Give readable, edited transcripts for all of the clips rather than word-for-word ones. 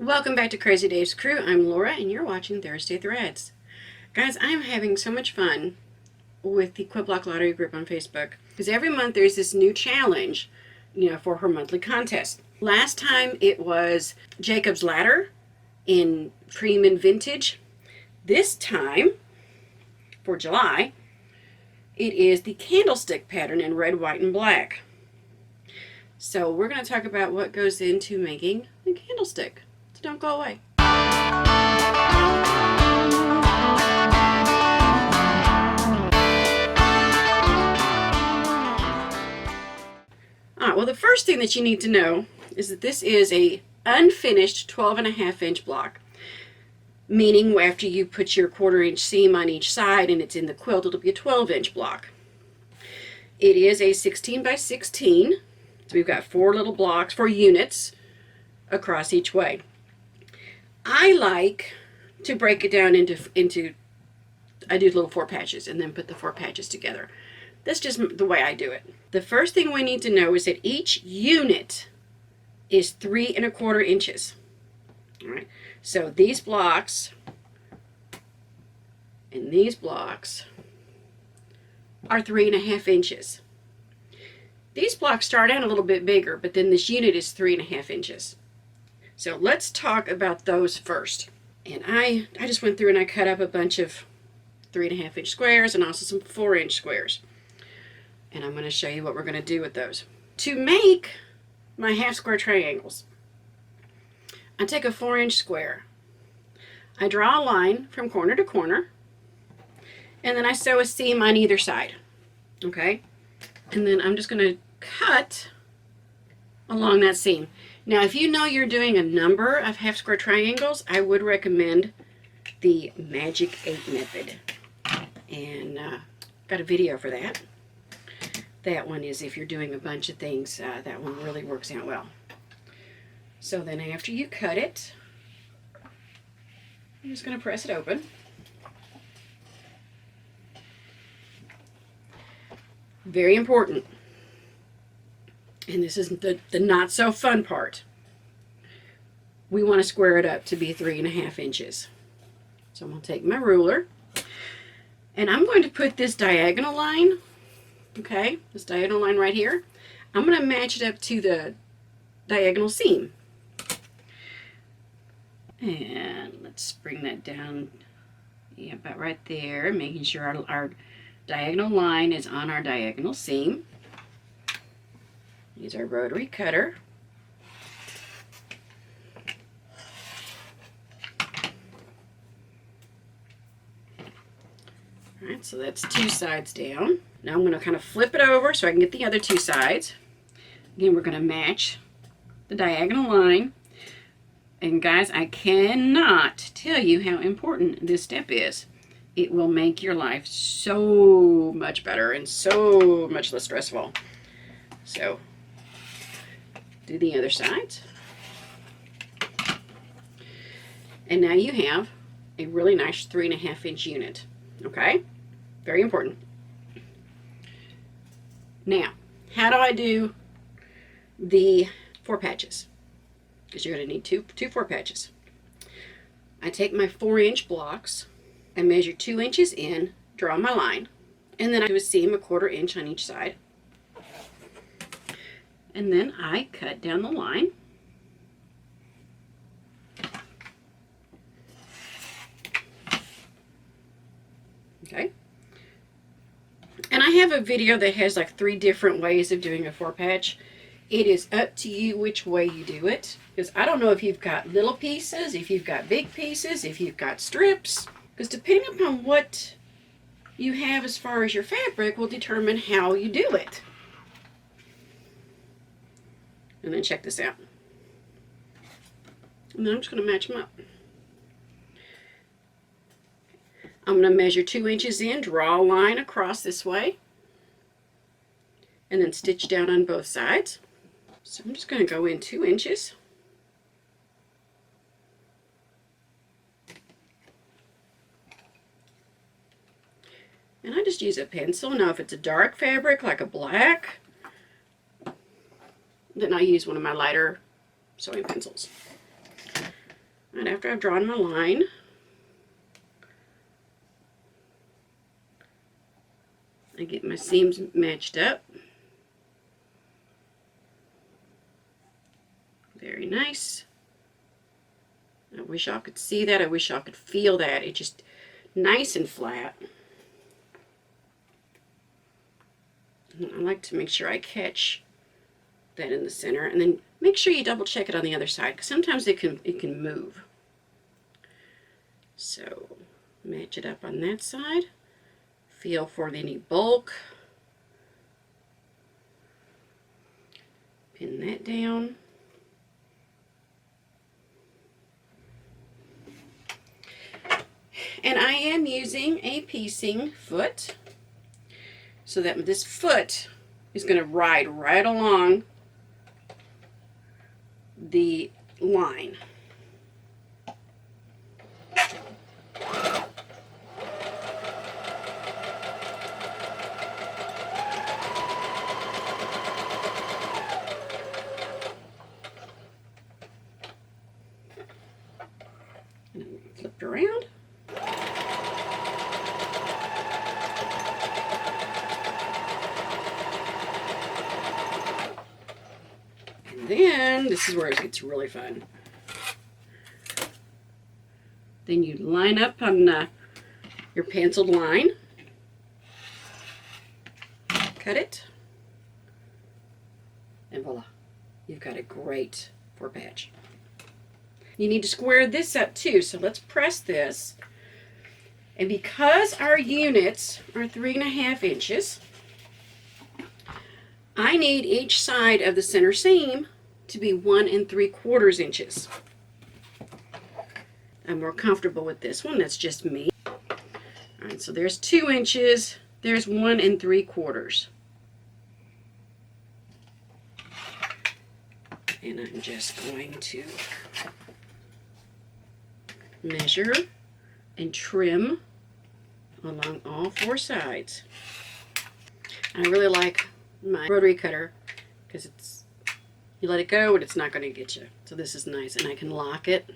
Welcome back to Crazy Dave's Crew. I'm Laura and you're watching Thursday Threads. Guys, I'm having so much fun with the Quilt Block Lottery group on Facebook because every month there's this new challenge, for her monthly contest. Last time it was Jacob's Ladder in Cream and Vintage. This time, for July, it is the Candlestick pattern in red, white, and black. So we're going to talk about what goes into making a candlestick. So don't go away. Well, the first thing that you need to know is that this is a unfinished 12.5-inch block, meaning after you put your 1/4-inch seam on each side and it's in the quilt, it'll be a 12-inch block. It is a 16 by 16, so we've got 4 little blocks, 4 units across each way. I like to break it down into I do little 4 patches and then put the 4 patches together. That's just the way I do it. The first thing we need to know is that each unit is 3 1/4 inches. All right, so these blocks and these blocks are 3 1/2 inches. These blocks start out a little bit bigger, but then this unit is 3 1/2 inches. So let's talk about those first. And I just went through and I cut up a bunch of 3 1/2-inch squares and also some 4-inch squares. And I'm going to show you what we're going to do with those. To make my half square triangles, I take a 4-inch square. I draw a line from corner to corner, and then I sew a seam on either side. Okay? And then I'm just going to cut along that seam. Now, if you know you're doing a number of half square triangles, I would recommend the Magic 8 method. And got a video for that. That one is if you're doing a bunch of things, that one really works out well. So then after you cut it, I'm just going to press it open. Very important. And this is the not so fun part. We want to square it up to be 3 1/2 inches. So I'm going to take my ruler and I'm going to put this diagonal line, okay, this diagonal line right here, I'm going to match it up to the diagonal seam. And let's bring that down, yeah, about right there, making sure our diagonal line is on our diagonal seam. Use our rotary cutter. Alright, so that's 2 sides down. Now I'm going to kind of flip it over so I can get the other 2 sides. Again, we're going to match the diagonal line. And guys, I cannot tell you how important this step is. It will make your life so much better and so much less stressful. So, do the other sides. And now you have a really nice 3 1/2-inch unit. Okay? Very important. Now, how do I do the 4 patches? Because you're going to need two 4 patches. I take my 4-inch blocks, I measure 2 inches in, draw my line, and then I do a seam 1/4 inch on each side. And then I cut down the line. Okay. And I have a video that has like 3 different ways of doing a 4 patch. It is up to you which way you do it. Because I don't know if you've got little pieces, if you've got big pieces, if you've got strips. Because depending upon what you have as far as your fabric will determine how you do it. And then check this out. And then I'm just going to match them up. I'm going to measure 2 inches in, draw a line across this way, and then stitch down on both sides. So I'm just going to go in 2 inches. And I just use a pencil. Now if it's a dark fabric like a black, then I use one of my lighter sewing pencils. And after I've drawn my line, I get my seams matched up. Very nice. I wish y'all could see that. I wish y'all could feel that. It's just nice and flat. And I like to make sure I catch that in the center, and then make sure you double check it on the other side, because sometimes it can move. So match it up on that side. Feel for any bulk. Pin that down. And I am using a piecing foot, so that this foot is going to ride right along the line. And then flip it around. Then, this is where it gets really fun. Then you line up on your penciled line, cut it, and voila, you've got a great 4-patch. You need to square this up too, so let's press this. And because our units are 3.5 inches, I need each side of the center seam to be 1 3/4 inches. I'm more comfortable with this one. That's just me. All right, so there's 2 inches. There's 1 3/4. And I'm just going to measure and trim along all 4 sides. I really like my rotary cutter because you let it go and it's not going to get you. So this is nice, and I can lock it.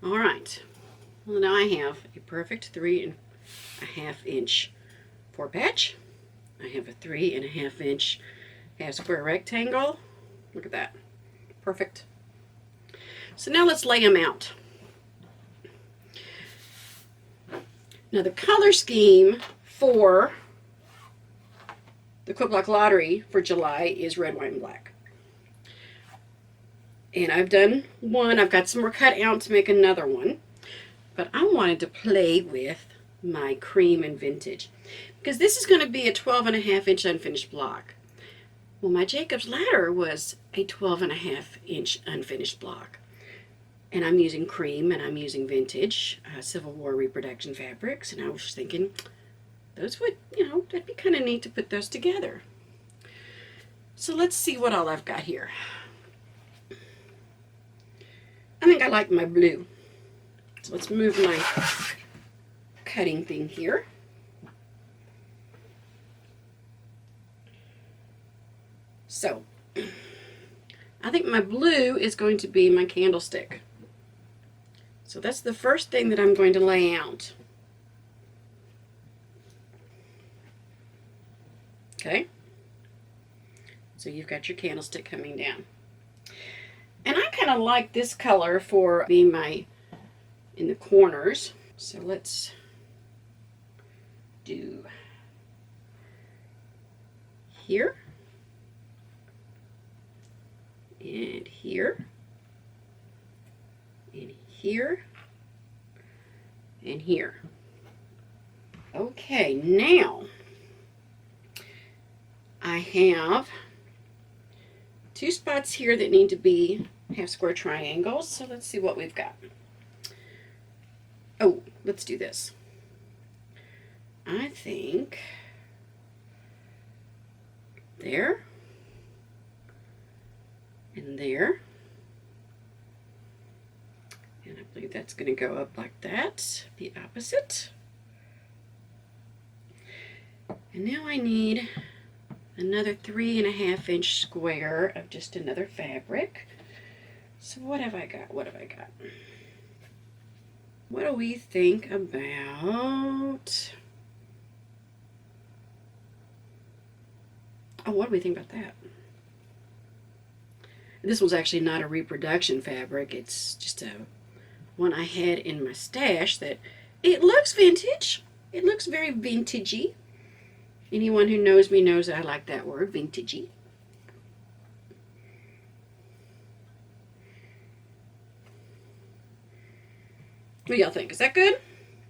All right, well now I have a perfect 3.5 inch 4-patch. I have a 3.5 inch half square rectangle. Look at that, perfect. So now let's lay them out. Now the color scheme for the Quilt Block Lottery for July is red, white, and black. And I've done one. I've got some more cut out to make another one. But I wanted to play with my cream and vintage, because this is going to be a 12.5 inch unfinished block. Well, my Jacob's Ladder was a 12.5 inch unfinished block. And I'm using cream and I'm using vintage Civil War reproduction fabrics. And I was thinking, those would, that'd be kind of neat to put those together. So let's see what all I've got here. I think I like my blue. So let's move my cutting thing here. So I think my blue is going to be my candlestick. So that's the first thing that I'm going to lay out. Okay, so you've got your candlestick coming down. And I kind of like this color for being in the corners. So let's do here, and here, and here, and here. Okay, now I have 2 spots here that need to be half square triangles. So let's see what we've got. Oh, let's do this. I think there and there. And I believe that's going to go up like that, the opposite. And now I need another 3.5 inch square of just another fabric. So what have I got? What have I got? What do we think about... Oh, what do we think about that? This was actually not a reproduction fabric. It's just a one I had in my stash that it looks vintage. It looks very vintagey. Anyone who knows me knows I like that word, vintagey. What do y'all think? Is that good?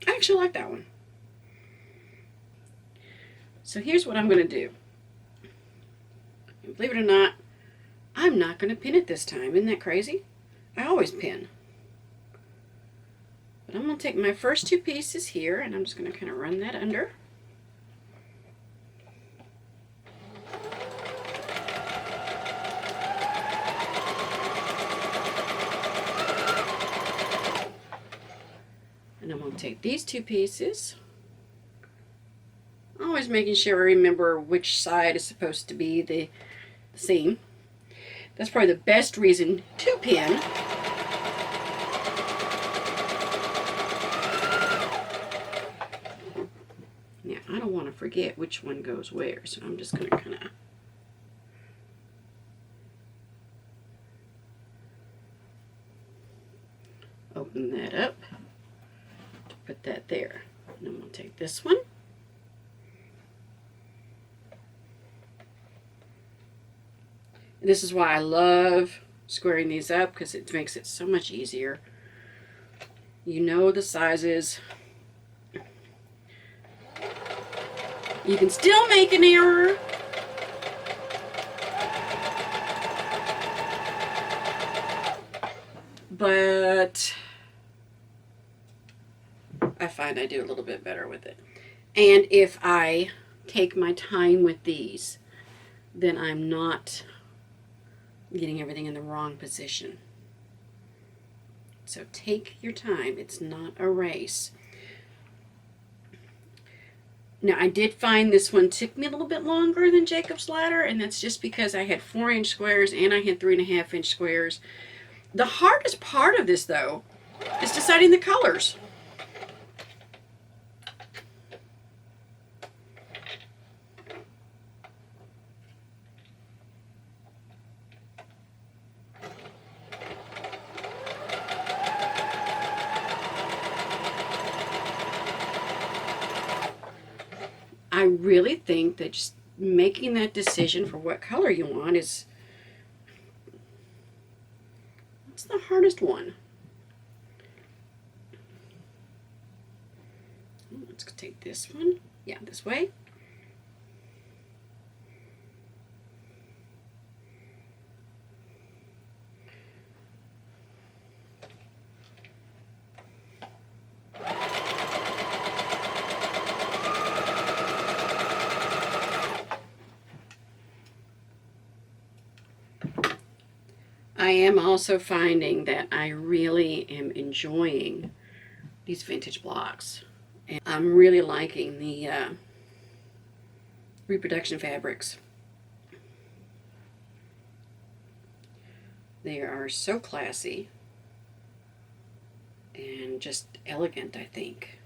I actually like that one. So here's what I'm going to do. And believe it or not, I'm not going to pin it this time. Isn't that crazy? I always pin. But I'm going to take my first two pieces here and I'm just going to kind of run that under. And I'm going to take these two pieces, always making sure I remember which side is supposed to be the seam. That's probably the best reason to pin. Now, I don't want to forget which one goes where, so I'm just going to kind of open that up to put that there. And I'm going to take this one. This is why I love squaring these up, because it makes it so much easier. You know the sizes. You can still make an error. But I find I do a little bit better with it. And if I take my time with these, then I'm not getting everything in the wrong position. So take your time. It's not a race. Now, I did find this one took me a little bit longer than Jacob's Ladder, and that's just because I had 4-inch squares and I had 3.5-inch squares. The hardest part of this, though, is deciding the colors. I really think that just making that decision for what color you want is that's the hardest one. Let's take this one. Yeah, this way. I am also finding that I really am enjoying these vintage blocks. And I'm really liking the reproduction fabrics. They are so classy and just elegant, I think.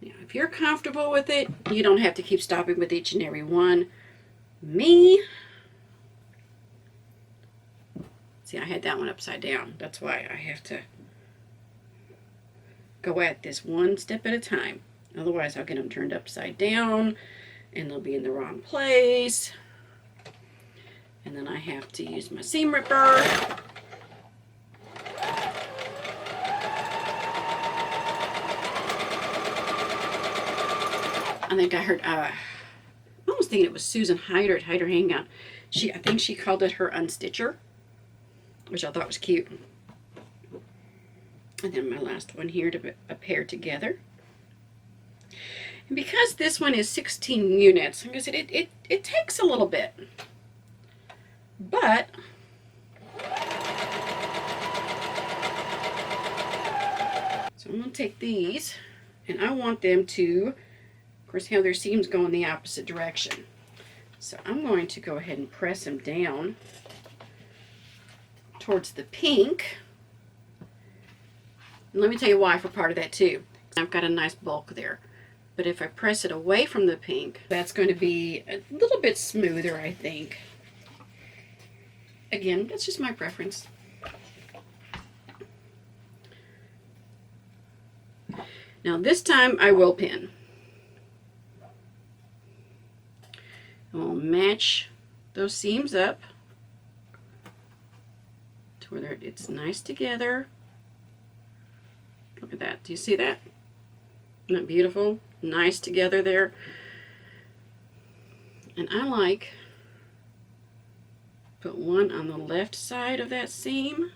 If you're comfortable with it, you don't have to keep stopping with each and every one. Me, see, I had that one upside down. That's why I have to go at this one step at a time. Otherwise, I'll get them turned upside down and they'll be in the wrong place. And then I have to use my seam ripper. I think I heard, I was thinking it was Susan Hyder at Hyder Hangout. I think she called it her unstitcher, which I thought was cute. And then my last one here to pair together. And because this one is 16 units, like I said, it takes a little bit. But so I'm going to take these And I want them to, of course, have their seams go in the opposite direction. So I'm going to go ahead and press them down towards the pink. And let me tell you why for part of that too. I've got a nice bulk there. But if I press it away from the pink, that's going to be a little bit smoother, I think. Again, that's just my preference. Now this time I will pin. And we'll match those seams up to where it's nice together. Look at that. Do you see that? Isn't that beautiful? Nice together there. And I like put one on the left side of that seam,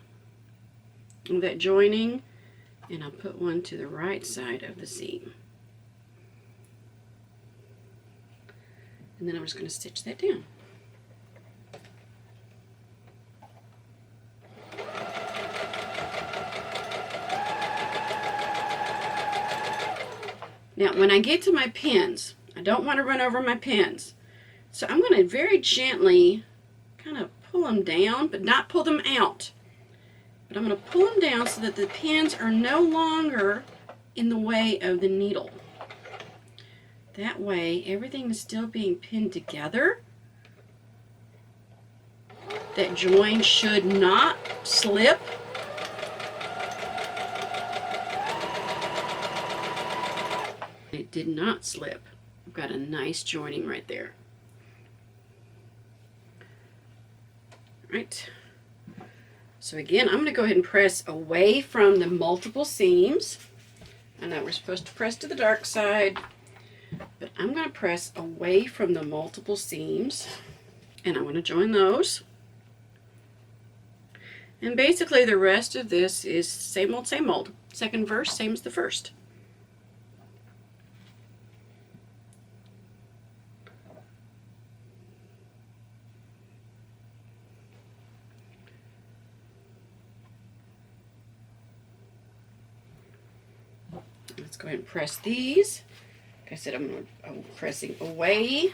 of that joining, and I'll put one to the right side of the seam. And then I'm just going to stitch that down. Now, when I get to my pins, I don't want to run over my pins. So I'm going to very gently kind of pull them down, but not pull them out. But I'm going to pull them down so that the pins are no longer in the way of the needle. That way, everything is still being pinned together. That join should not slip. It did not slip. I've got a nice joining right there. Right. So again, I'm going to go ahead and press away from the multiple seams. I know we're supposed to press to the dark side, but I'm going to press away from the multiple seams, and I'm going to join those. And basically the rest of this is same old, same old. Second verse, same as the first. Let's go ahead and press these. Like I said, I'm pressing away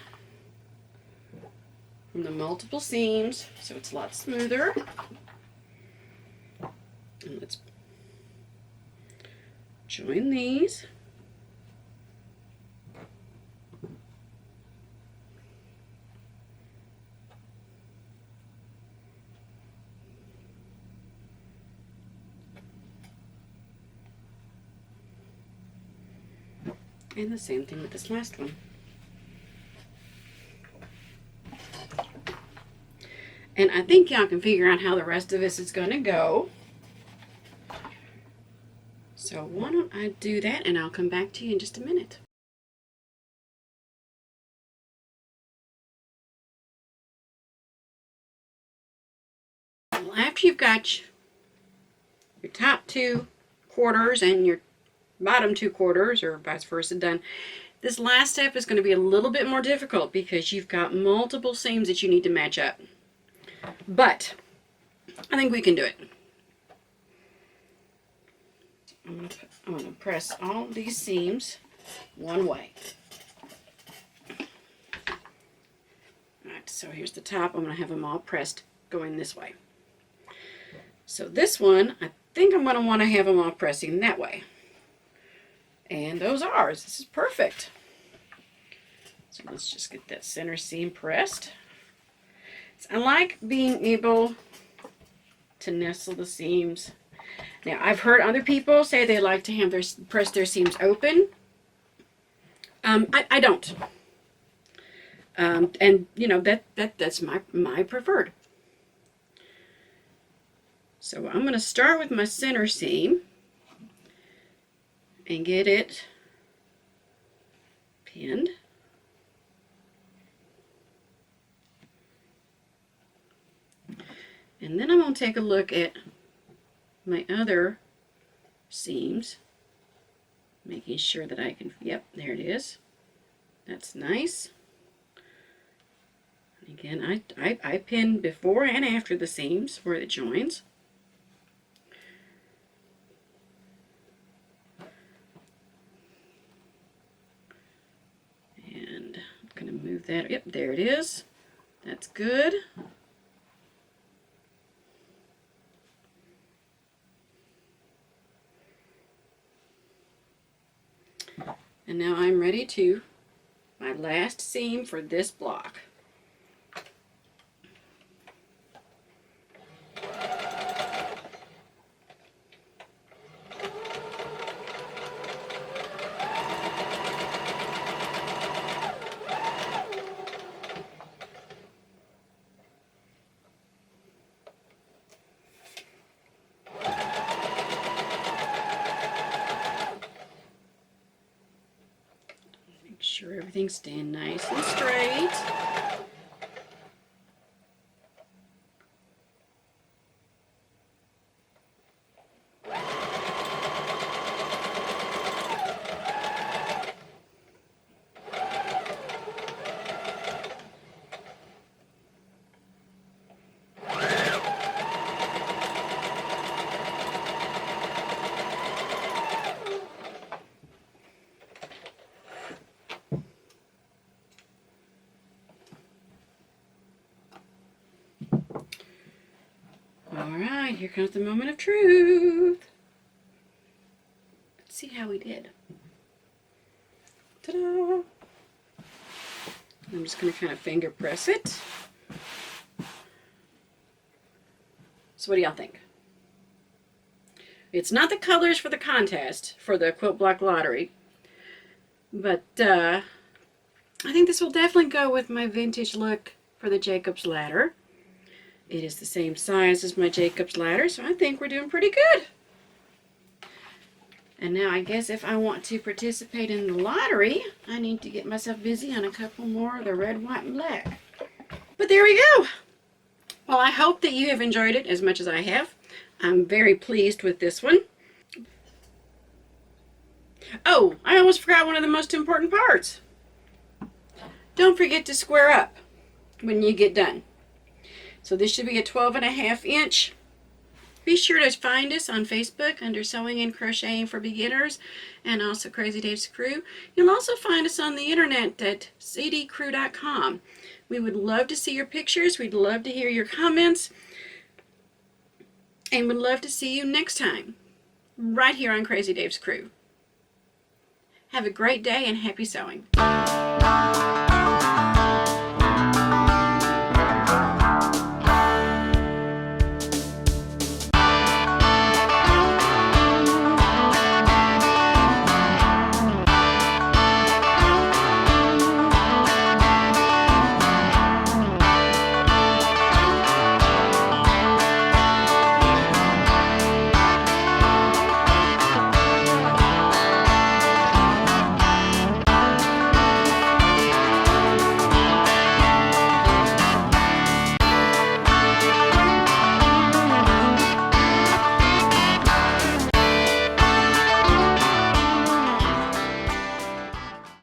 from the multiple seams so it's a lot smoother. And let's join these. And the same thing with this last one. And I think y'all can figure out how the rest of this is going to go. So why don't I do that, and I'll come back to you in just a minute. Well, after you've got your top 2 quarters and your bottom 2 quarters, or vice versa, done, this last step is going to be a little bit more difficult because you've got multiple seams that you need to match up. But I think we can do it. I'm going to press all these seams one way. Alright, so here's the top. I'm going to have them all pressed going this way. So this one, I think I'm going to want to have them all pressing that way. And those are ours. This is perfect. So let's just get that center seam pressed. I like being able to nestle the seams. Now, I've heard other people say they like to have press their seams open. I don't. And you know that's my preferred. So I'm going to start with my center seam and get it pinned. And then I'm going to take a look at my other seams, making sure that I can, yep, there it is. That's nice. And again, I pin before and after the seams where it joins. going to move that. Yep, there it is. That's good. And now I'm ready to my last seam for this block. Make sure everything's staying nice and straight. Alright, here comes the moment of truth. Let's see how we did. Ta-da! I'm just going to kind of finger press it. So what do y'all think? It's not the colors for the contest, for the Quilt Block Lottery, but I think this will definitely go with my vintage look for the Jacob's Ladder. It is the same size as my Jacob's Ladder, so I think we're doing pretty good. And now I guess if I want to participate in the lottery, I need to get myself busy on a couple more of the red, white, and black. But there we go. Well, I hope that you have enjoyed it as much as I have. I'm very pleased with this one. Oh, I almost forgot one of the most important parts. Don't forget to square up when you get done. So this should be a 12.5 inch. Be sure to find us on Facebook under Sewing and Crocheting for Beginners and also Crazy Dave's Crew. You'll also find us on the internet at cdcrew.com. We would love to see your pictures. We'd love to hear your comments. And would love to see you next time right here on Crazy Dave's Crew. Have a great day and happy sewing.